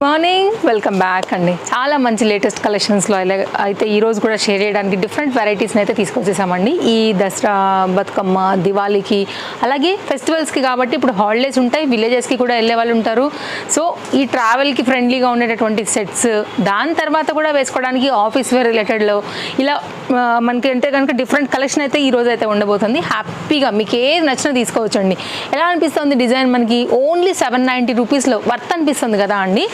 Morning welcome back అండి. చాలా మంచి లేటెస్ట్ కలెక్షన్స్లో అయితే ఈరోజు కూడా షేర్ చేయడానికి డిఫరెంట్ వెరైటీస్ని అయితే తీసుకొచ్చేసామండి. ఈ దసరా, బతుకమ్మ, దివాళీకి అలాగే ఫెస్టివల్స్కి కాబట్టి ఇప్పుడు హాలిడేస్ ఉంటాయి, విలేజెస్కి కూడా వెళ్ళే వాళ్ళు ఉంటారు. సో ఈ ట్రావెల్కి ఫ్రెండ్లీగా ఉండేటటువంటి సెట్స్, దాని తర్వాత కూడా వేసుకోవడానికి ఆఫీస్ వేర్ రిలేటెడ్లో ఇలా మనకి అంటే కనుక డిఫరెంట్ కలెక్షన్ అయితే ఈరోజు అయితే ఉండబోతుంది. హ్యాపీగా మీకు ఏది నచ్చినా తీసుకోవచ్చండి. ఎలా అనిపిస్తుంది డిజైన్? మనకి ఓన్లీ 790 రూపీస్లో వర్త్ అనిపిస్తుంది కదా అండి.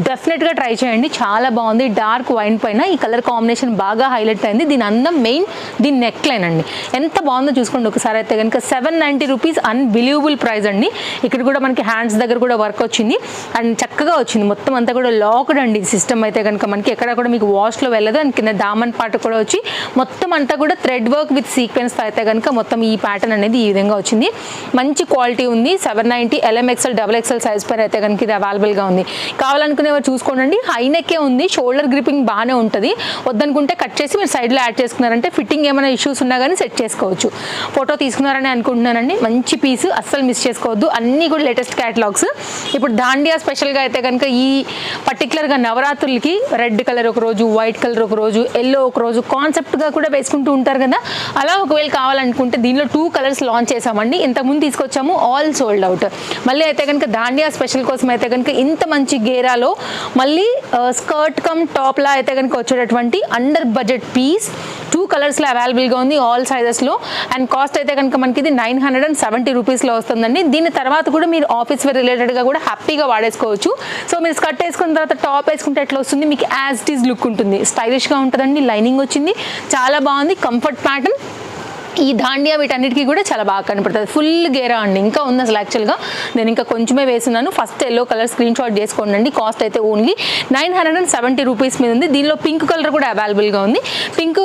డెఫినెట్గా ట్రై చేయండి, చాలా బాగుంది. డార్క్ వైన్ పైన ఈ కలర్ కాంబినేషన్ బాగా హైలైట్ అయింది. దీని అందం మెయిన్ దీని నెక్ లైన్ అండి. ఎంత బాగుందో చూసుకోండి ఒకసారి. అయితే కనుక 790 రూపీస్ అన్బిలీవబుల్ ప్రైస్ అండి. ఇక్కడ కూడా మనకి హ్యాండ్స్ దగ్గర కూడా వర్క్ వచ్చింది అండ్ చక్కగా వచ్చింది. మొత్తం అంతా కూడా లాక్డ్ అండి సిస్టమ్. అయితే కనుక మనకి ఎక్కడ కూడా మీకు వాష్లో వెళ్ళదు. అండ్ కింద దామన్ పార్ట్ కూడా వచ్చి మొత్తం అంతా కూడా థ్రెడ్ వర్క్ విత్ సీక్వెన్స్ అయితే కనుక మొత్తం ఈ ప్యాటర్న్ అనేది ఈ విధంగా వచ్చింది. మంచి క్వాలిటీ ఉంది. 790 LMXL XXL సైజ్ పైన అయితే కనుక ఇది అవైలబుల్గా ఉంది. కావాలనుకునేవారు చూసుకోండి. హై నెక్కే ఉంది, షోల్డర్ గ్రిప్పింగ్ బాగానే ఉంటుంది. వద్దనుకుంటే కట్ చేసి మీరు సైడ్లో యాడ్ చేసుకున్నారంటే ఫిట్టింగ్ ఏమైనా ఇష్యూస్ ఉన్నా కానీ సెట్ చేసుకోవచ్చు. ఫోటో తీసుకున్నారని అనుకుంటున్నానండి. మంచి పీస్, అస్సలు మిస్ చేసుకోవద్దు. అన్నీ కూడా లేటెస్ట్ క్యాటలాగ్స్. ఇప్పుడు దాండియా స్పెషల్గా అయితే కనుక ఈ పర్టికులర్గా నవరాత్రులకి రెడ్ కలర్ ఒక రోజు, వైట్ కలర్ ఒక రోజు, ఎల్లో ఒక రోజు కాన్సెప్ట్గా కూడా వేసుకుంటూ ఉంటారు కదా. అలా ఒకవేళ కావాలనుకుంటే దీనిలో 2 కలర్స్ లాంచ్ చేసామండి. ఇంతకుముందు తీసుకొచ్చాము, ఆల్ సోల్డ్ అవుట్. మళ్ళీ అయితే కనుక దాండియా స్పెషల్ కోసం అయితే కనుక ఇంత మంచి గేరాలో మళ్ళీ స్కర్ట్ కమ్ టాప్ లా అయితే కనుక వచ్చేటటువంటి అండర్ బడ్జెట్ పీస్ 2 కలర్స్లో అవైలబుల్గా ఉంది, ఆల్ సైజెస్లో. అండ్ కాస్ట్ అయితే కనుక మనకి ఇది 970 రూపీస్లో వస్తుందండి. దీని తర్వాత కూడా మీరు ఆఫీస్ వేర్ రిలేటెడ్గా కూడా హ్యాపీగా వాడేసుకోవచ్చు. సో మీరు స్కర్ట్ వేసుకున్న తర్వాత టాప్ వేసుకుంటే ఎట్లా వస్తుంది, మీకు యాజ్ ఇట్ ఈజ్ లుక్ ఉంటుంది. స్టైలిష్గా ఉంటుందండి. లైనింగ్ వచ్చింది, చాలా బాగుంది. Comfort pattern. ఈ దాండియా వీటన్నిటికీ కూడా చాలా బాగా కనపడుతుంది. ఫుల్ గేరా అండి. ఇంకా ఉంది అసలు. యాక్చువల్గా నేను ఇంకా కొంచెమే వేస్తున్నాను. First yellow colour screen shot చేసుకోండి. కాస్ట్ అయితే ఓన్లీ 970 రూపీస్ మీద ఉంది. దీనిలో పింక్ కలర్ కూడా అవైలబుల్గా ఉంది. పింక్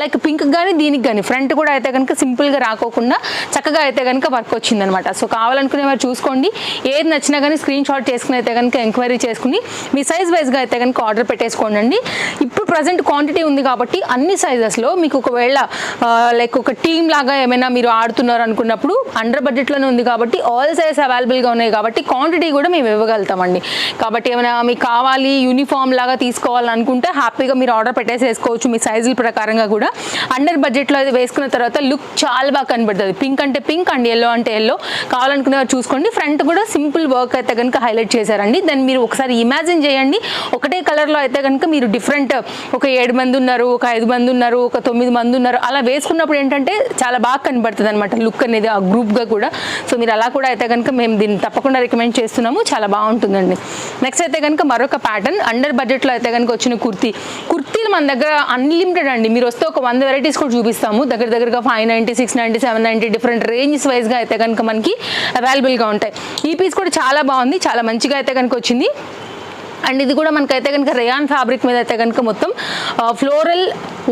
లైక్ పింక్ కానీ దీనికి కానీ ఫ్రంట్ కూడా అయితే కనుక సింపుల్గా రాకోకుండా చక్కగా అయితే కనుక వర్క్ వచ్చిందనమాట. సో కావాలనుకునే వారు చూసుకోండి. ఏది నచ్చినా కానీ స్క్రీన్ షాట్ చేసుకుని అయితే కనుక ఎంక్వైరీ చేసుకుని మీ సైజ్ వైజ్గా అయితే కనుక ఆర్డర్ పెట్టేసుకోండి. ఇప్పుడు ప్రజెంట్ క్వాంటిటీ ఉంది కాబట్టి అన్ని సైజెస్లో మీకు ఒకవేళ లైక్ ఒక టీమ్ లాగా ఏమైనా మీరు ఆడుతున్నారు అనుకున్నప్పుడు అండర్ బడ్జెట్లోనే ఉంది కాబట్టి ఆల్ సైజ్ అవైలబుల్గా ఉన్నాయి కాబట్టి క్వాంటిటీ కూడా మేము ఇవ్వగలుగుతామండి. కాబట్టి ఏమైనా మీకు కావాలి యూనిఫామ్ లాగా తీసుకోవాలనుకుంటే హ్యాపీగా మీరు ఆర్డర్ పెట్టేసేసుకోవచ్చు మీ సైజుల ప్రకారంగా కూడా. అండర్ బడ్జెట్లో అయితే వేసుకున్న తర్వాత లుక్ చాలా బాగా కనబడుతుంది. పింక్ అంటే పింక్ అండ్ ఎల్లో అంటే ఎల్లో. కావాలనుకునే చూసుకోండి. ఫ్రంట్ కూడా సింపుల్ వర్క్ అయితే కనుక హైలైట్ చేశారండి. దాన్ని మీరు ఒకసారి ఇమాజిన్ చేయండి. ఒకటే కలర్లో అయితే కనుక మీరు డిఫరెంట్ ఒక 7 మంది ఉన్నారు, ఒక 5 మంది ఉన్నారు, ఒక 9 మంది ఉన్నారు, అలా వేసుకున్నప్పుడు ఏంటంటే చాలా బాగా కనబడుతుంది అనమాట లుక్ అనేది ఆ గ్రూప్గా కూడా. సో మీరు అలా కూడా అయితే కనుక మేము దీన్ని తప్పకుండా రికమెండ్ చేస్తున్నాము. చాలా బాగుంటుందండి. నెక్స్ట్ అయితే కనుక మరొక ప్యాటర్న్ అండర్ బడ్జెట్లో అయితే కనుక వచ్చిన కుర్తీలు మన దగ్గర అన్లిమిటెడ్ అండి. మీరు వస్తే ఒక 100 వెరైటీస్ కూడా చూపిస్తాము. దగ్గరగా 590, 690, 790 డిఫరెంట్ రేంజెస్ వైజ్గా అయితే కనుక మనకి అవైలబుల్గా ఉంటాయి. ఈ పీస్ కూడా చాలా బాగుంది, చాలా మంచిగా అయితే కనుక వచ్చింది. అండ్ ఇది కూడా మనకైతే కనుక రేయాన్ ఫ్యాబ్రిక్ మీద అయితే కనుక మొత్తం ఫ్లోరల్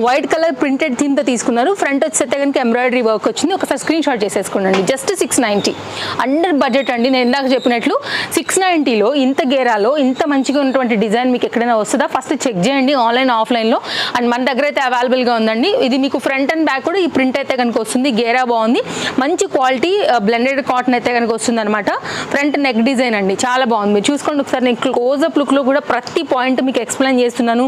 వైట్ కలర్ ప్రింటెడ్ థీమ్తో తీసుకున్నారు. ఫ్రంట్ వచ్చి అయితే కనుక ఎంబ్రాయిడరీ వర్క్ వచ్చింది. ఒకసారి స్క్రీన్ షాట్ చేసేసుకోండి. జస్ట్ 690 అండర్ బడ్జెట్ అండి. నేను ఇందాక చెప్పినట్లు 690లో ఇంత గేరాలో ఇంత మంచిగా ఉన్నటువంటి డిజైన్ మీకు ఎక్కడైనా వస్తుందా ఫస్ట్ చెక్ చేయండి ఆన్లైన్ ఆఫ్లైన్లో. అండ్ మన దగ్గర అయితే అవైలబుల్గా ఉందండి. ఇది మీకు ఫ్రంట్ అండ్ బ్యాక్ కూడా ఈ ప్రింట్ అయితే కనుక వస్తుంది. గేరా బాగుంది, మంచి క్వాలిటీ బ్లెండెడ్ కాటన్ అయితే కనుక వస్తుంది అనమాట. ఫ్రంట్ నెక్ డిజైన్ అండి, చాలా బాగుంది. మీరు చూసుకోండి ఒకసారి. నేను క్లోజప్ లుక్లో కూడా ప్రతి పాయింట్ మీకు ఎక్స్ప్లెయిన్ చేస్తున్నాను.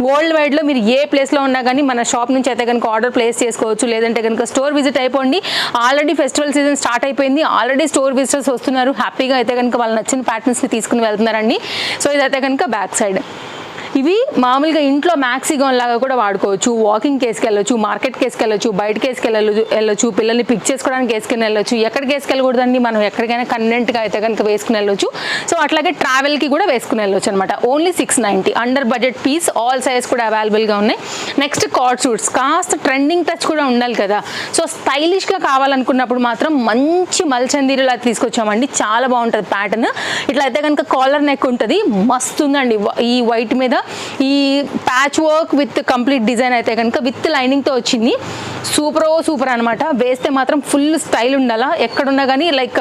వరల్డ్ వైడ్లో మీరు ఏ ప్లేస్లో ఉన్నా కానీ మన షాప్ నుంచి అయితే కనుక ఆర్డర్ ప్లేస్ చేసుకోవచ్చు. లేదంటే కనుక స్టోర్ విజిట్ అయిపోండి. ఆల్రెడీ ఫెస్టివల్ సీజన్ స్టార్ట్ అయిపోయింది. ఆల్రెడీ స్టోర్ విజిటర్స్ వస్తున్నారు. హ్యాపీగా అయితే కనుక వాళ్ళు నచ్చిన ప్యాటర్న్స్ని తీసుకుని వెళ్తున్నారండి. సో ఇదైతే కనుక బ్యాక్ సైడ్. ఇవి మామూలుగా ఇంట్లో మ్యాక్సిగాన్ లాగా కూడా వాడుకోవచ్చు. వాకింగ్ కేసుకి వెళ్ళొచ్చు, మార్కెట్ కేసుకి వెళ్ళొచ్చు, బయట కేసుకి వెళ్ళొచ్చు, పిల్లల్ని పిక్ చేసుకోవడానికి వేసుకుని వెళ్ళొచ్చు. ఎక్కడికి వేసుకెళ్ళకూడదండి, మనం ఎక్కడికైనా కన్వీనెంట్గా అయితే కనుక వేసుకుని వెళ్ళొచ్చు. సో అట్లాగే ట్రావెల్కి కూడా వేసుకుని వెళ్ళొచ్చు అనమాట. Only 690 under budget piece, all size కూడా అవైలబుల్గా ఉన్నాయి. Next coord suits. కాస్త ట్రెండింగ్ టచ్ కూడా ఉండాలి కదా. సో స్టైలిష్గా కావాలనుకున్నప్పుడు మాత్రం మంచి మల్చందీరులా తీసుకొచ్చామండి. చాలా బాగుంటుంది ప్యాటర్న్. ఇట్లా అయితే కనుక కాలర్ నెక్ ఉంటుంది, మస్తు ఉందండి. ఈ వైట్ మీద ఈ patch work with complete design అయితే కనుక విత్ లైనింగ్తో వచ్చింది. సూపర్ అనమాట. వేస్తే మాత్రం ఫుల్ స్టైల్ ఉండాలా. ఎక్కడున్నా కానీ లైక్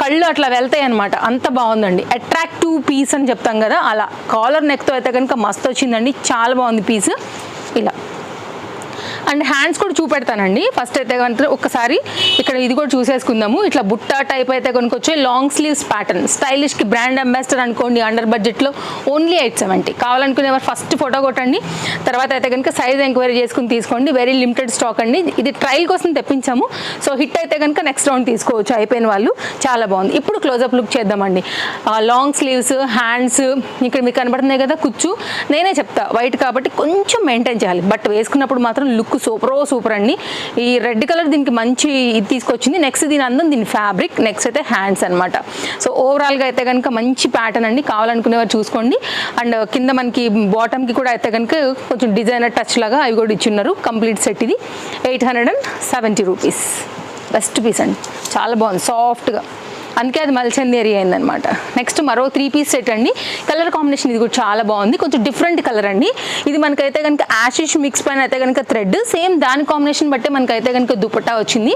కళ్ళు అట్లా వెళ్తాయి అనమాట. అంత బాగుందండి. అట్రాక్టివ్ పీస్ అని చెప్తాం కదా, అలా కాలర్ నెక్తో అయితే కనుక మస్తు వచ్చిందండి. చాలా బాగుంది పీస్. ఇలా అండ్ హ్యాండ్స్ కూడా చూపెడతానండి. ఫస్ట్ అయితే కనుక ఒక్కసారి ఇక్కడ ఇది కూడా చూసేసుకుందాము. ఇట్లా బుట్ట టైప్ అయితే కనుక వచ్చే లాంగ్ స్లీవ్స్ ప్యాటర్న్, స్టైలిష్కి బ్రాండ్ అంబాసిడర్ అనుకోండి. అండర్ బడ్జెట్లో ఓన్లీ 870. కావాలనుకునేవారు ఫస్ట్ ఫోటో కొట్టండి, తర్వాత అయితే కనుక సైజ్ ఎంక్వైరీ చేసుకుని తీసుకోండి. వెరీ లిమిటెడ్ స్టాక్ అండి. ఇది ట్రయల్ కోసం తెప్పించాము. సో హిట్ అయితే కనుక నెక్స్ట్ రౌండ్ తీసుకోవచ్చు అయిపోయిన వాళ్ళు. చాలా బాగుంది. ఇప్పుడు క్లోజప్ లుక్ చేద్దామండి. లాంగ్ స్లీవ్స్, హ్యాండ్స్ ఇక్కడ మీకు కనబడుతున్నాయి కదా కుచ్చు. నేనే చెప్తా వైట్ కాబట్టి కొంచెం మెయింటైన్ చేయాలి, బట్ వేసుకున్నప్పుడు మాత్రం లుక్ సూపర్ అండి. ఈ రెడ్ కలర్ దీనికి మంచి ఇది తీసుకొచ్చింది. నెక్స్ట్ దీని అందం, దీని ఫ్యాబ్రిక్, నెక్స్ట్ అయితే హ్యాండ్స్ అనమాట. సో ఓవరాల్గా అయితే కనుక మంచి ప్యాటర్న్ అండి. కావాలనుకునేవారు చూసుకోండి. అండ్ కింద మనకి బాటమ్కి కూడా అయితే కనుక కొంచెం డిజైనర్ టచ్ లాగా అవి కూడా ఇచ్చిన్నారు. కంప్లీట్ సెట్ ఇది 870 రూపీస్. బెస్ట్ పీస్ అండి, చాలా బాగుంది, సాఫ్ట్గా. అందుకే అది మల్చందేరి అయిందనమాట. నెక్స్ట్ మరో 3 పీస్ సెట్ అండి. కలర్ కాంబినేషన్ ఇది కూడా చాలా బాగుంది. కొంచెం డిఫరెంట్ కలర్ అండి. ఇది మనకైతే కనుక యాషిష్ మిక్స్ పైన అయితే కనుక థ్రెడ్, సేమ్ దాని కాంబినేషన్ బట్టే మనకైతే కనుక దుపట్టా వచ్చింది.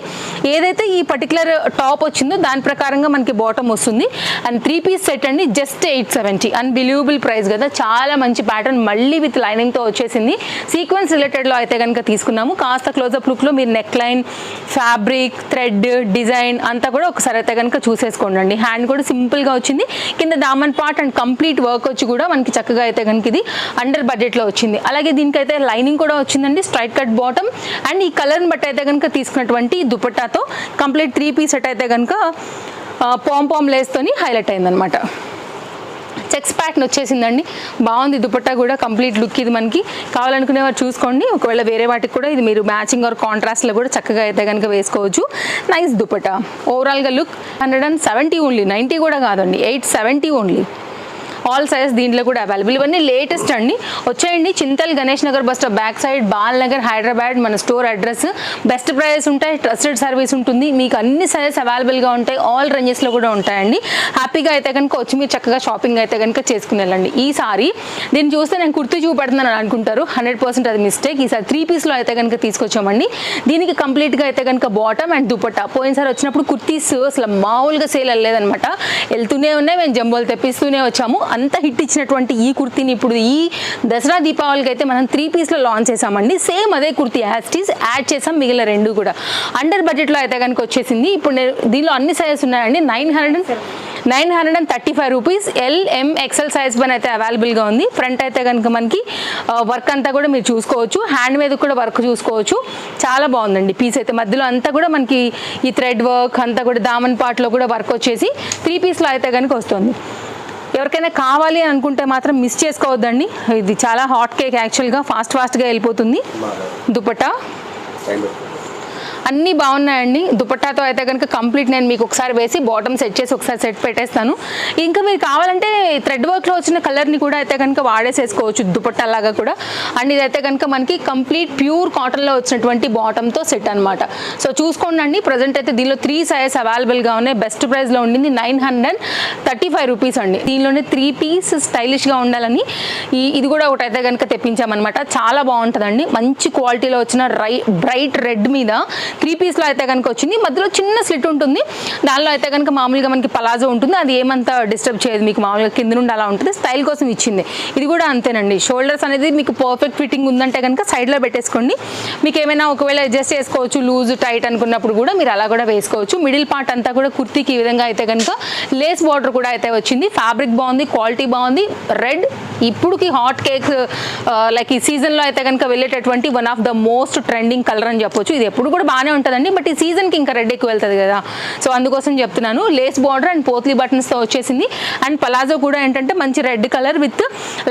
ఏదైతే ఈ పర్టికులర్ టాప్ వచ్చిందో దాని ప్రకారంగా మనకి బాటమ్ వస్తుంది. అండ్ 3 పీస్ సెట్ అండి, జస్ట్ 870. అన్బిలీవబుల్ ప్రైస్ కదా. చాలా మంచి ప్యాటర్న్, మళ్ళీ విత్ లైనింగ్తో వచ్చేసింది. సీక్వెన్స్ రిలేటెడ్లో అయితే కనుక తీసుకున్నాము. కాస్త క్లోజప్ లుక్లో మీరు neck line, fabric, thread, design అంతా కూడా ఒకసారి అయితే కనుక చూసేసుకోండి. హ్యాండ్ కూడా సింపుల్గా వచ్చింది. కింద Daman part and complete work వచ్చి కూడా మనకి చక్కగా అయితే కనుక ఇది అండర్ బడ్జెట్లో వచ్చింది. అలాగే దీనికైతే లైనింగ్ కూడా వచ్చిందండి, స్ట్రైట్ కట్ బాటమ్. అండ్ ఈ కలర్ని బట్టి అయితే కనుక తీసుకున్నటువంటి దుపట్టాతో కంప్లీట్ 3 పీస్ సెట్ అయితే కనుక పామ్ లేస్తోని హైలైట్ అయిందనమాట. చెక్స్ ప్యాటర్న్ వచ్చేసిందండి, బాగుంది. దుపట్టా కూడా కంప్లీట్ లుక్ ఇది. మనకి కావాలనుకునేవారు చూసుకోండి. ఒకవేళ వేరే వాటికి కూడా ఇది మీరు మ్యాచింగ్ ఆర్ కాంట్రాస్ట్లో కూడా చక్కగా అయితే కనుక వేసుకోవచ్చు. నైస్ దుపట్టా. ఓవరాల్గా లుక్ 170 ఓన్లీ, 90 కూడా కాదండి, 870 ఓన్లీ. ఆల్ సైజ్ దీంట్లో కూడా అవైలబుల్. ఇవన్నీ లేటెస్ట్ అండి. వచ్చేయండి Chintal Ganesh Nagar bus stop back side, Bal Nagar, Hyderabad. మన స్టోర్ అడ్రస్. బెస్ట్ ప్రైస్ ఉంటాయి, ట్రస్టెడ్ సర్వీస్ ఉంటుంది. మీకు అన్ని సైజెస్ అవైలబుల్గా ఉంటాయి. ఆల్ రేంజెస్లో కూడా ఉంటాయండి. హ్యాపీగా అయితే కనుక వచ్చి మీరు చక్కగా షాపింగ్ అయితే కనుక చేసుకుని వెళ్ళండి. ఈసారి దీన్ని చూస్తే నేను కుర్తీ చూపెడుతున్నాను అని అనుకుంటారు, 100% అది మిస్టేక్. ఈసారి 3 పీస్లో అయితే కనుక తీసుకొచ్చామండి. దీనికి కంప్లీట్గా అయితే కనుక బాటమ్ అండ్ దుపట్టా. పోయినసారి వచ్చినప్పుడు కుర్తీస్ అసలు మామూలుగా సేల్ అవ్వలేదన్నమాట, వెళ్తూనే ఉన్నాయి. మేము జంబోలు తెప్పిస్తూనే వచ్చాము. అంత హిట్ ఇచ్చినటువంటి ఈ కుర్తీని ఇప్పుడు ఈ దసరా దీపావళికి అయితే మనం 3 పీస్లో లాంచ్ చేసామండి. సేమ్ అదే కుర్తీ యాస్టీస్ యాడ్ చేసాం, మిగిలిన 2 కూడా అండర్ బడ్జెట్లో అయితే కనుక వచ్చేసింది. ఇప్పుడు దీనిలో అన్ని సైజెస్ ఉన్నాయండి. 935 రూపీస్. LM XL సైజ్ పైన అయితే అవైలబుల్గా ఉంది. ఫ్రంట్ అయితే కనుక మనకి వర్క్ అంతా కూడా మీరు చూసుకోవచ్చు. హ్యాండ్ మీద కూడా వర్క్ చూసుకోవచ్చు. చాలా బాగుందండి పీస్ అయితే. మధ్యలో అంతా కూడా మనకి ఈ థ్రెడ్ వర్క్ అంతా కూడా దామన్ పార్ట్లో కూడా వర్క్ వచ్చేసి 3 పీస్లో అయితే కనుక వస్తుంది. ఎవరికైనా కావాలి అని అనుకుంటే మాత్రం మిస్ చేసుకోవద్దండి. ఇది చాలా హాట్ కేక్, యాక్చువల్గా ఫాస్ట్గా వెళ్ళిపోతుంది. దుపట్టా అన్నీ బాగున్నాయండి. దుపట్టాతో అయితే కనుక కంప్లీట్ నేను మీకు ఒకసారి వేసి బాటమ్ సెట్ చేసి ఒకసారి సెట్ పెట్టేస్తాను. ఇంకా మీరు కావాలంటే థ్రెడ్ వర్క్లో వచ్చిన కలర్ని కూడా అయితే కనుక వాడేసేసుకోవచ్చు దుపట్టాలాగా కూడా. అండ్ ఇదైతే కనుక మనకి కంప్లీట్ ప్యూర్ కాటన్లో వచ్చినటువంటి బాటమ్తో సెట్ అనమాట. సో చూసుకోండి. ప్రజెంట్ అయితే దీనిలో 3 సైజెస్ అవైలబుల్గా ఉన్నాయి. బెస్ట్ ప్రైస్లో ఉండింది 935 రూపీస్ అండి. దీనిలోనే 3 పీస్ స్టైలిష్గా ఉండాలని ఇది కూడా ఒకటైతే కనుక తెప్పించామన్నమాట. చాలా బాగుంటుందండి. మంచి క్వాలిటీలో వచ్చిన బ్రైట్ రెడ్ మీద 3 పీస్లో అయితే కనుక వచ్చింది. మధ్యలో చిన్న స్లిట్ ఉంటుంది. దానిలో అయితే కనుక మామూలుగా మనకి పలాజో ఉంటుంది. అది ఏమంతా డిస్టర్బ్ చేయదు, మీకు మామూలుగా కింద నుండి అలా ఉంటుంది. స్టైల్ కోసం ఇచ్చింది. ఇది కూడా అంతేనండి. షోల్డర్స్ అనేది మీకు పర్ఫెక్ట్ ఫిట్టింగ్ ఉందంటే కనుక సైడ్లో పెట్టేసుకోండి. మీకు ఏమైనా ఒకవేళ అడ్జస్ట్ చేసుకోవచ్చు, లూజ్ టైట్ అనుకున్నప్పుడు కూడా మీరు అలా కూడా వేసుకోవచ్చు. మిడిల్ పార్ట్ అంతా కూడా కుర్తీకి ఈ విధంగా అయితే కనుక లేస్ బార్డర్ కూడా అయితే వచ్చింది. ఫ్యాబ్రిక్ బాగుంది, క్వాలిటీ బాగుంది. రెడ్ ఇప్పుడుకి హాట్ కేక్ లైక్ ఈ సీజన్లో అయితే కనుక వెళ్ళేటటువంటి one of the most trending colour అని చెప్పొచ్చు. ఇది ఎప్పుడు కూడా బాగానే ఉంటుందండి, బట్ ఈ సీజన్కి ఇంకా రెడ్ ఎక్కువ వెళ్తుంది కదా, సో అందుకోసం చెప్తున్నాను. లేస్ బార్డర్ అండ్ పోత్లీ బటన్స్తో వచ్చేసింది. అండ్ పలాజో కూడా ఏంటంటే మంచి రెడ్ కలర్ విత్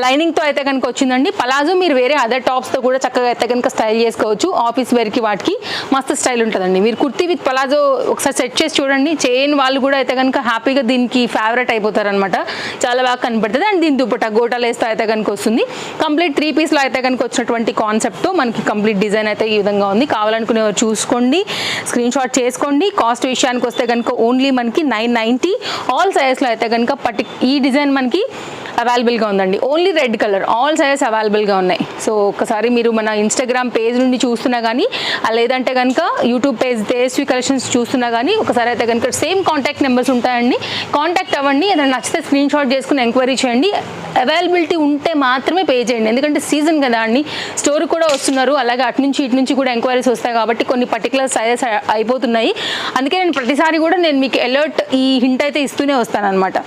లైనింగ్తో అయితే కనుక వచ్చిందండి. పలాజో మీరు వేరే అదర్ టాప్స్తో కూడా చక్కగా అయితే కనుక స్టైల్ చేసుకోవచ్చు. ఆఫీస్ వేర్కి వాటికి మస్తు స్టైల్ ఉంటుందండి. మీరు కుర్తీ విత్ పలాజో ఒకసారి సెట్ చేసి చూడండి. చైన్ వాళ్ళు కూడా అయితే కనుక హ్యాపీగా దీనికి ఫేవరెట్ అయిపోతారనమాట. చాలా బాగా కనపడుతుంది. అండ్ దీని దుపట్టా గోటా లేస్తో అయితే కనుక వస్తుంది. కంప్లీట్ 3 పీస్లో అయితే కనుక వచ్చినటువంటి కాన్సెప్ట్తో మనకి కంప్లీట్ డిజైన్ అయితే ఈ విధంగా ఉంది. కావాలనుకునేవారు చూసుకోండి, స్క్రీన్ షాట్ చేసుకోండి. కాస్ట్ విషయానికి వస్తే కనుక ఓన్లీ మనకి 990. ఆల్ సైజెస్లో అయితే కనుక ఈ డిజైన్ మనకి అవైలబుల్గా ఉందండి. Only red colour, all sizes అవైలబుల్గా ఉన్నాయి. సో ఒకసారి మీరు మన ఇన్స్టాగ్రామ్ పేజ్ నుండి చూస్తున్నా కానీ లేదంటే కనుక యూట్యూబ్ పేజ్ తేజస్వి కలెక్షన్స్ చూస్తున్నా కానీ ఒకసారి అయితే కనుక సేమ్ కాంటాక్ట్ నెంబర్స్ ఉంటాయండి, కాంటాక్ట్ అవ్వండి. ఏదైనా నచ్చితే స్క్రీన్ షాట్ చేసుకుని ఎంక్వైరీ చేయండి. అవైలబిలిటీ ఉంటే మాత్రమే పే చేయండి, ఎందుకంటే సీజన్ కదా అండి, స్టోర్ కూడా వస్తున్నారు, అలాగే అటు నుంచి ఇటు నుంచి కూడా ఎంక్వైరీస్ వస్తాయి కాబట్టి కొన్ని పర్టికులర్ సైజెస్ అయిపోతున్నాయి. అందుకే నేను ప్రతిసారి కూడా నేను మీకు అలర్ట్ ఈ హింట్ అయితే ఇస్తూనే వస్తాను అనమాట.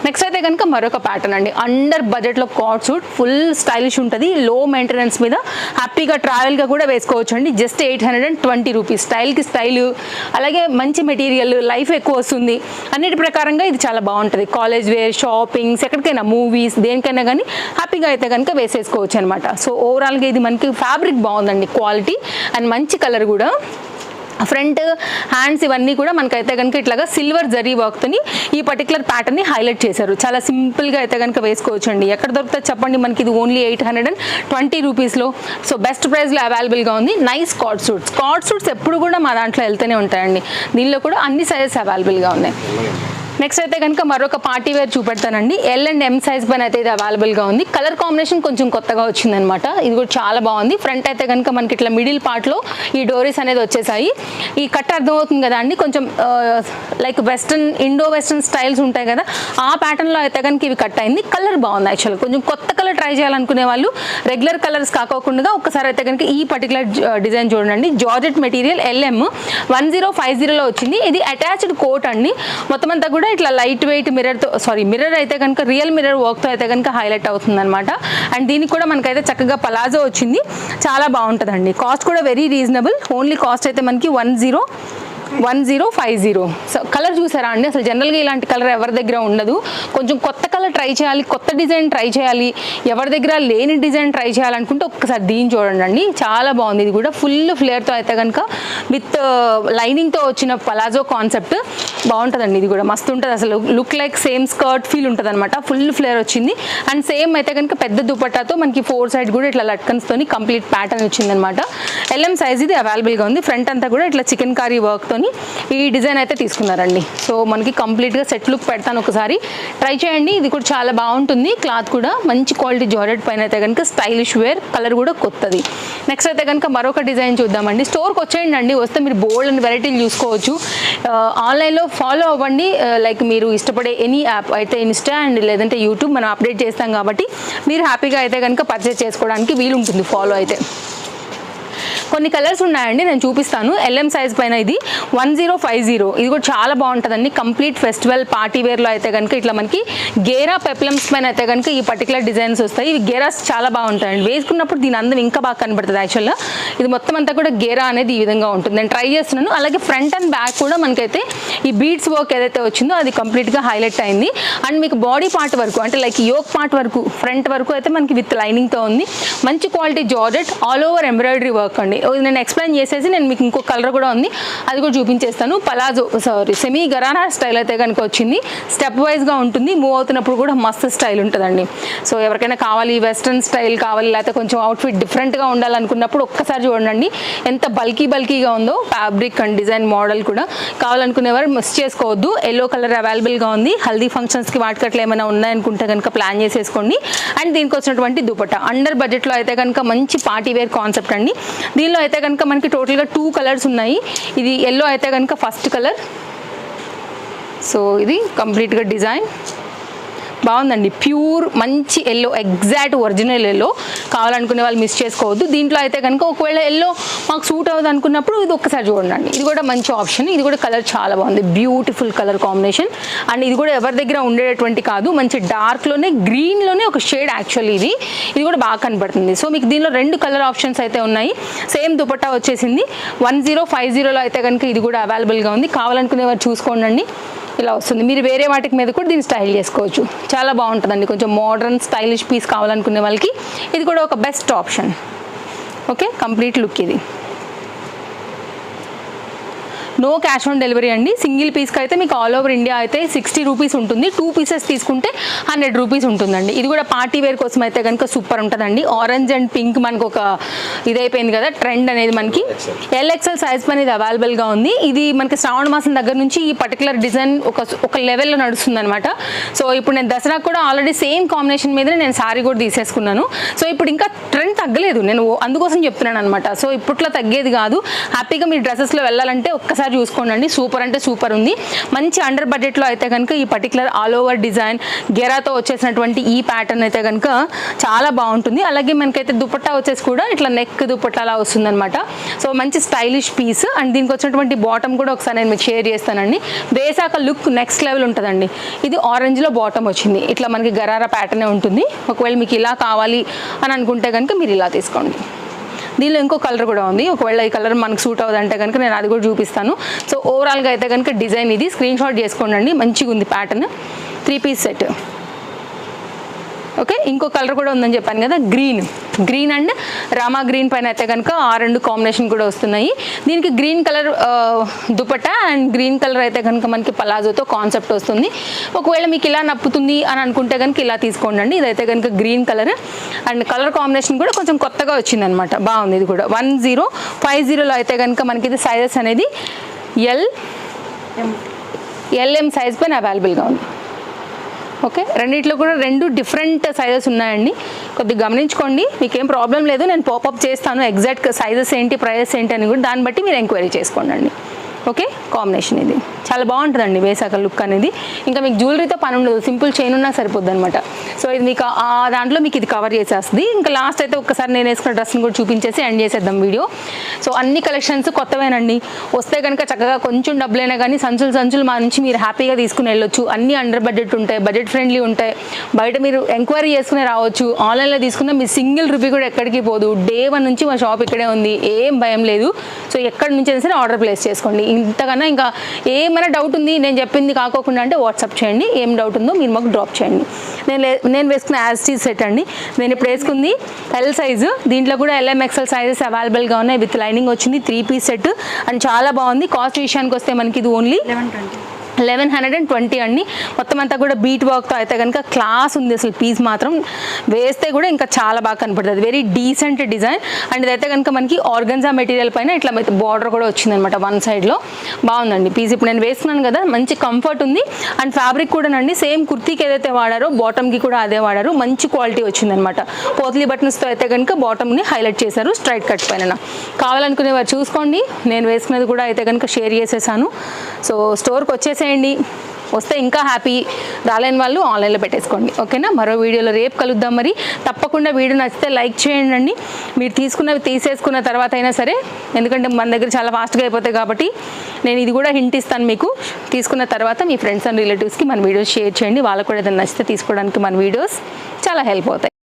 నెక్స్ట్ అయితే కనుక మరొక ప్యాటర్న్ అండి, అండర్ బడ్జెట్లో కార్డ్ సూట్, ఫుల్ స్టైలిష్ ఉంటుంది, లో మెయింటెనెన్స్ మీద హ్యాపీగా ట్రావెల్గా కూడా వేసుకోవచ్చు అండి. Just 820 rupees. స్టైల్కి స్టైల్, అలాగే మంచి మెటీరియల్, లైఫ్ ఎక్కువ వస్తుంది, అన్నిటి ప్రకారంగా ఇది చాలా బాగుంటుంది. కాలేజ్ వేర్, షాపింగ్స్, ఎక్కడికైనా మూవీస్, దేనికైనా కానీ హ్యాపీగా అయితే కనుక వేసేసుకోవచ్చు అనమాట. సో ఓవరాల్గా ఇది మనకి ఫ్యాబ్రిక్ బాగుందండి, క్వాలిటీ అండ్ మంచి కలర్ కూడా. ఫ్రంట్ హ్యాండ్స్ ఇవన్నీ కూడా మనకైతే కనుక ఇట్లాగా సిల్వర్ జరీ వర్క్తోని ఈ పర్టికులర్ ప్యాటర్న్ని హైలైట్ చేశారు. చాలా సింపుల్గా అయితే కనుక వేసుకోవచ్చు అండి. ఎక్కడ దొరుకుతుంది చెప్పండి, మనకి ఇది ఓన్లీ 820 రూపీస్లో. సో బెస్ట్ ప్రైస్లో అవైలబుల్గా ఉంది. Nice card suits. Card suits ఎప్పుడు కూడా మా దాంట్లో వెళ్తూనే ఉంటాయండి. దీనిలో కూడా అన్ని సైజెస్ అవైలబుల్గా ఉన్నాయి. నెక్స్ట్ అయితే కనుక మరొక పార్టీ వేర్ చూపెడతానండి. ఎల్ అండ్ ఎం సైజ్ పైన అయితే ఇది అవైలబుల్గా ఉంది. కలర్ కాంబినేషన్ కొంచెం కొత్తగా వచ్చిందనమాట, ఇది కూడా చాలా బాగుంది. ఫ్రంట్ అయితే కనుక మనకి ఇట్లా మిడిల్ పార్ట్లో ఈ డోరీస్ అనేది వచ్చేసాయి. ఈ కట్ అర్థమవుతుంది కదా అండి, కొంచెం like western, Indo western styles ఉంటాయి కదా, ఆ ప్యాటర్న్లో అయితే కనుక ఇవి కట్ అయింది. కలర్ బాగుంది యాక్చువల్గా. కొంచెం కొత్త కలర్ ట్రై చేయాలనుకునే వాళ్ళు రెగ్యులర్ కలర్స్ కాకోకుండా ఒక్కసారి అయితే కనుక ఈ పర్టికులర్ డిజైన్ చూడండి. జార్జెట్ మెటీరియల్, LM 1050లో వచ్చింది. ఇది అటాచ్డ్ కోట్ అండి. మొత్తం అంతా కూడా ఇట్లా లైట్ వెయిట్ మిర్రర్ అయితే కనుక రియల్ మిర్రర్ వర్క్తో అయితే కనుక హైలైట్ అవుతుంది అనమాట. అండ్ దీనికి కూడా మనకైతే చక్కగా పలాజో వచ్చింది, చాలా బాగుంటుందండి. కాస్ట్ కూడా వెరీ రీజనబుల్. ఓన్లీ కాస్ట్ అయితే మనకి 1050. సో కలర్ చూసారా అండి, అసలు జనరల్గా ఇలాంటి కలర్ ఎవరి దగ్గర ఉండదు. కొంచెం కొత్త కలర్ ట్రై చేయాలి, కొత్త డిజైన్ ట్రై చేయాలి, ఎవరి దగ్గర లేని డిజైన్ ట్రై చేయాలనుకుంటే ఒక్కసారి దీన్ని చూడండి, చాలా బాగుంది. ఇది కూడా ఫుల్ ఫ్లేర్తో అయితే కనుక విత్ లైనింగ్తో వచ్చిన పలాజో కాన్సెప్ట్ బాగుంటుందండి. ఇది కూడా మస్తు ఉంటుంది, అసలు look like same skirt feel ఉంటుంది అనమాట. ఫుల్ ఫ్లేర్ వచ్చింది. అండ్ సేమ్ అయితే కనుక పెద్ద దుపట్టాతో మనకి 4 సైడ్ కూడా ఇట్లా లట్కన్స్తోని కంప్లీట్ ప్యాటర్న్ వచ్చిందనమాట. LM సైజ్ ఇది అవైలబుల్గా ఉంది. ఫ్రంట్ అంతా కూడా ఇట్లా చికెన్ కర్రీ వర్క్తో ఈ డిజైన్ అయితే తీసుకున్నారండి. సో మనకి కంప్లీట్గా సెట్ లుక్ పెడతాను, ఒకసారి ట్రై చేయండి. ఇది కూడా చాలా బాగుంటుంది. క్లాత్ కూడా మంచి క్వాలిటీ జార్జెట్ పైన అయితే కనుక స్టైలిష్ వేర్, కలర్ కూడా కొత్తది. నెక్స్ట్ అయితే కనుక మరొక డిజైన్ చూద్దామండి. స్టోర్కి వచ్చేయండి అండి, వస్తే మీరు బోల్డ్ అండ్ వెరైటీలు చూసుకోవచ్చు. ఆన్లైన్లో ఫాలో అవ్వండి, లైక్ మీరు ఇష్టపడే ఎనీ యాప్ అయితే ఇన్స్టా అండ్ లేదంటే యూట్యూబ్ మనం అప్డేట్ చేస్తాం కాబట్టి మీరు హ్యాపీగా అయితే కనుక పర్చేస్ చేసుకోవడానికి వీలుంటుంది ఫాలో అయితే. కొన్ని కలర్స్ ఉన్నాయండి, నేను చూపిస్తాను. LM సైజ్ పైన ఇది 1050. ఇది కూడా చాలా బాగుంటుందండి. కంప్లీట్ ఫెస్టివల్ పార్టీ వేర్లో అయితే కనుక ఇట్లా మనకి గేరా పెప్లమ్స్ పైన అయితే కనుక ఈ పర్టికులర్ డిజైన్స్ వస్తాయి. ఇవి గేరాస్ చాలా బాగుంటాయండి, వేసుకున్నప్పుడు దీని అందం ఇంకా బాగా కనబడుతుంది. యాక్చువల్గా ఇది మొత్తం అంతా కూడా గేరా అనేది ఈ విధంగా ఉంటుంది. నేను ట్రై చేస్తున్నాను. అలాగే ఫ్రంట్ అండ్ బ్యాక్ కూడా మనకైతే ఈ బీడ్స్ వర్క్ ఏదైతే వచ్చిందో అది కంప్లీట్గా హైలైట్ అయింది. అండ్ మీకు బాడీ పార్ట్ వరకు అంటే లైక్ యోక్ పార్ట్ వరకు, ఫ్రంట్ వరకు అయితే మనకి విత్ లైనింగ్తో ఉంది. మంచి quality georgette, all over embroidery work అండి. నేను ఎక్స్ప్లెయిన్ చేసేసి నేను మీకు ఇంకో కలర్ కూడా ఉంది, అది కూడా చూపించేస్తాను. పలాజో సెమీ గరానా స్టైల్ అయితే కనుక వచ్చింది. స్టెప్ వైజ్గా ఉంటుంది, మూవ్ అవుతున్నప్పుడు కూడా మస్తు స్టైల్ ఉంటుందండి. సో ఎవరికైనా కావాలి వెస్ట్రన్ స్టైల్ కావాలి, లేకపోతే కొంచెం అవుట్ఫిట్ డిఫరెంట్గా ఉండాలనుకున్నప్పుడు ఒక్కసారి చూడండి ఎంత బల్కీగా ఉందో ఫ్యాబ్రిక్ అండ్ డిజైన్ మోడల్ కూడా. కావాలనుకునేవారు మిస్ చేసుకోవద్దు. ఎల్లో కలర్ అవైలబుల్గా ఉంది. హల్దీ ఫంక్షన్స్కి వాటికట్లు ఏమైనా ఉన్నాయనుకుంటే కనుక ప్లాన్ చేసేసుకోండి. అండ్ దీనికి వచ్చినటువంటి దుపట్టా అండర్ బడ్జెట్లో అయితే కనుక మంచి పార్టీ వేర్ కాన్సెప్ట్ అండి. దీనిలో అయితే కనుక మనకి టోటల్గా 2 కలర్స్ ఉన్నాయి. ఇది ఎల్లో అయితే కనుక ఫస్ట్ కలర్. సో ఇది కంప్లీట్గా డిజైన్ బాగుందండి, ప్యూర్ మంచి ఎల్లో, ఎగ్జాక్ట్ ఒరిజినల్ ఎల్లో. కావాలనుకునే వాళ్ళు మిస్ చేసుకోవద్దు. దీంట్లో అయితే కనుక ఒకవేళ ఎల్లో మాకు సూట్ అవ్వదు అనుకున్నప్పుడు ఇది ఒక్కసారి చూడండి, ఇది కూడా మంచి ఆప్షన్. ఇది కూడా కలర్ చాలా బాగుంది, బ్యూటిఫుల్ కలర్ కాంబినేషన్. అండ్ ఇది కూడా ఎవరి దగ్గర ఉండేటువంటి కాదు, మంచి డార్క్లోనే గ్రీన్లోనే ఒక షేడ్ యాక్చువల్లీ ఇది కూడా బాగా కనబడుతుంది. సో మీకు దీనిలో 2 కలర్ ఆప్షన్స్ అయితే ఉన్నాయి. సేమ్ దుపట్టా వచ్చేసింది. 1050లో అయితే కనుక ఇది కూడా అవైలబుల్గా ఉంది. కావాలనుకునే వారు చూసుకోండి, ఇలా వస్తుంది. మీరు వేరే వాటికి మీద కూడా దీన్ని స్టైల్ చేసుకోవచ్చు, చాలా బాగుంటుందండి. కొంచెం మోడర్న్ స్టైలిష్ పీస్ కావాలనుకునే వాళ్ళకి ఇది కూడా ఒక best option. Okay, complete look ఇది. నో క్యాష్ ఆన్ డెలివరీ అండి. సింగిల్ పీస్కి అయితే మీకు ఆల్ ఓవర్ ఇండియా అయితే 60 రూపీస్ ఉంటుంది. 2 పీసెస్ తీసుకుంటే 100 రూపీస్ ఉంటుందండి. ఇది కూడా పార్టీ వేర్ కోసం అయితే కనుక సూపర్ ఉంటుందండి. ఆరెంజ్ అండ్ పింక్ మనకు ఒక ఇదైపోయింది కదా ట్రెండ్ అనేది. మనకి LXL సైజ్ అనేది అవైలబుల్గా ఉంది. ఇది మనకి శ్రావణ మాసం దగ్గర నుంచి ఈ పర్టికులర్ డిజైన్ ఒక లెవెల్లో నడుస్తుంది అనమాట. సో ఇప్పుడు నేను దసరా కూడా ఆల్రెడీ సేమ్ కాంబినేషన్ మీదనే నేను సారీ కూడా తీసేసుకున్నాను. సో ఇప్పుడు ఇంకా ట్రెండ్ తగ్గలేదు, నేను అందుకోసం చెప్తున్నాను అనమాట. సో ఇప్పట్లో తగ్గేది కాదు. హ్యాపీగా మీరు డ్రెస్సెస్లో వెళ్ళాలంటే ఒక్కసారి చూసుకోండి. సూపర్ అంటే సూపర్ ఉంది. మంచి అండర్ బడ్జెట్లో అయితే కనుక ఈ పర్టికులర్ ఆల్ ఓవర్ డిజైన్ గెరాతో వచ్చేసినటువంటి ఈ ప్యాటర్న్ అయితే కనుక చాలా బాగుంటుంది. అలాగే మనకైతే దుపట్టా వచ్చేసి కూడా ఇట్లా నెక్ దుపట్టా అలా వస్తుంది అనమాట. సో మంచి స్టైలిష్ పీస్. అండ్ దీనికి వచ్చినటువంటి బాటమ్ కూడా ఒకసారి నేను మీకు షేర్ చేస్తానండి. వేసాక లుక్ నెక్స్ట్ లెవెల్ ఉంటుందండి. ఇది ఆరెంజ్లో బాటమ్ వచ్చింది. ఇట్లా మనకి గరారా ప్యాటర్నే ఉంటుంది. ఒకవేళ మీకు ఇలా కావాలి అని అనుకుంటే కనుక మీరు ఇలా తీసుకోండి. దీనిలో ఇంకో కలర్ కూడా ఉంది. ఒకవేళ ఈ కలర్ మనకు సూట్ అవ్వదంటే కనుక నేను అది కూడా చూపిస్తాను. సో ఓవరాల్గా అయితే కనుక డిజైన్ ఇది స్క్రీన్ షాట్ చేసుకోండి. మంచిగా ఉంది ప్యాటర్న్. 3 piece set. ఓకే, ఇంకో కలర్ కూడా ఉందని చెప్పాను కదా, గ్రీన్ అండ్ రామా గ్రీన్ పైన అయితే కనుక ఆ 2 కాంబినేషన్ కూడా వస్తున్నాయి. దీనికి green colour dupatta and green colour అయితే కనుక మనకి పలాజోతో కాన్సెప్ట్ వస్తుంది. ఒకవేళ మీకు ఇలా నప్పుతుంది అని అనుకుంటే కనుక ఇలా తీసుకోండి. ఇదైతే కనుక green colour and colour combination కూడా కొంచెం కొత్తగా వచ్చిందనమాట. బాగుంది. ఇది కూడా 1050లో అయితే కనుక మనకి ఇది సైజెస్ అనేది LM సైజ్ పైన అవైలబుల్గా ఉంది. ఓకే, రెండిట్లో కూడా 2 డిఫరెంట్ సైజెస్ ఉన్నాయండి. కొద్దిగా గమనించుకోండి, మీకేం ప్రాబ్లం లేదు. నేను పాపప్ చేస్తాను ఎగ్జాక్ట్ సైజెస్ ఏంటి, ప్రైజెస్ ఏంటి అని కూడా దాన్ని బట్టి మీరు ఎంక్వైరీ చేసుకోండి. ఓకే, కాంబినేషన్ ఇది చాలా బాగుంటుందండి. వేసాక లుక్ అనేది ఇంకా మీకు జ్యువెలరీతో పని ఉండదు, సింపుల్ చైన్ ఉన్నా సరిపోద్ది అనమాట. సో ఇది మీకు ఆ దాంట్లో మీకు ఇది కవర్ చేసేస్తుంది. ఇంకా లాస్ట్ అయితే ఒక్కసారి నేను వేసుకున్న డ్రెస్ని కూడా చూపించేసి ఎండ్ చేసేద్దాం వీడియో. సో అన్ని కలెక్షన్స్ కొత్తవేనండి. వస్తే కనుక చక్కగా కొంచెం డబ్బులైనా కానీ సంచులు మా నుంచి మీరు హ్యాపీగా తీసుకుని వెళ్ళొచ్చు. అన్ని అండర్ బడ్జెట్ ఉంటాయి, బడ్జెట్ ఫ్రెండ్లీ ఉంటాయి. బయట మీరు ఎంక్వైరీ చేసుకుని రావచ్చు. ఆన్లైన్లో తీసుకున్న మీ సింగిల్ రూపీ కూడా ఎక్కడికి పోదు. Day 1 నుంచి మా షాప్ ఇక్కడే ఉంది, ఏం భయం లేదు. సో ఎక్కడి నుంచి అయినా సరే ఆర్డర్ ప్లేస్ చేసుకోండి. ఇంతకన్నా ఇంకా ఏమైనా డౌట్ ఉంది నేను చెప్పింది కాకోకుండా అంటే వాట్సాప్ చేయండి. ఏం డౌట్ ఉందో మీరు మాకు డ్రాప్ చేయండి. నేను వేసుకున్న యాజ్టీజ్ సెట్ అండి. నేను ఇప్పుడు వేసుకుంది L సైజు. దీంట్లో కూడా LMXL సైజెస్ అవైలబుల్గా ఉన్నాయి. విత్ లైనింగ్ వచ్చింది. 3 పీస్ సెట్ అండ్ చాలా బాగుంది. కాస్ట్ విషయానికి వస్తే మనకి ఇది ఓన్లీ 1120 అండి. మొత్తం అంతా కూడా బీట్ వర్క్తో అయితే కనుక క్లాస్ ఉంది. అసలు పీస్ మాత్రం వేస్తే కూడా ఇంకా చాలా బాగా కనపడుతుంది. Very decent design. అండ్ ఇదైతే కనుక మనకి ఆర్గన్జా మెటీరియల్ పైన ఇట్లా బార్డర్ కూడా వచ్చిందనమాట 1 సైడ్లో. బాగుందండి పీస్. ఇప్పుడు నేను వేసుకున్నాను కదా, మంచి కంఫర్ట్ ఉంది. అండ్ ఫ్యాబ్రిక్ కూడానండి సేమ్ కుర్తీకి ఏదైతే వాడారో బాటమ్కి కూడా అదే వాడారు. మంచి క్వాలిటీ వచ్చిందనమాట. పోత్లీ బటన్స్తో అయితే కనుక బాటమ్ని హైలైట్ చేశారు స్ట్రైట్ కట్ పైన. కావాలనుకునే వారు చూసుకోండి. నేను వేసుకున్నది కూడా అయితే కనుక షేర్ చేసేసాను. సో స్టోర్కి వచ్చేసేయండి. వస్తే ఇంకా హ్యాపీ. రాలేని వాళ్ళు ఆన్లైన్లో పెట్టేసుకోండి. ఓకేనా, మరో వీడియోలో రేపు కలుద్దాం. మరి తప్పకుండా వీడియో నచ్చితే లైక్ చేయండి. మీరు తీసేసుకున్న తర్వాత అయినా సరే, ఎందుకంటే మన దగ్గర చాలా ఫాస్ట్గా అయిపోతాయి కాబట్టి నేను ఇది కూడా హింట్ ఇస్తాను మీకు. తీసుకున్న తర్వాత మీ ఫ్రెండ్స్ అండ్ రిలేటివ్స్కి మన వీడియోస్ షేర్ చేయండి. వాళ్ళకు కూడా ఏదైనా నచ్చితే తీసుకోవడానికి మన వీడియోస్ చాలా హెల్ప్ అవుతాయి.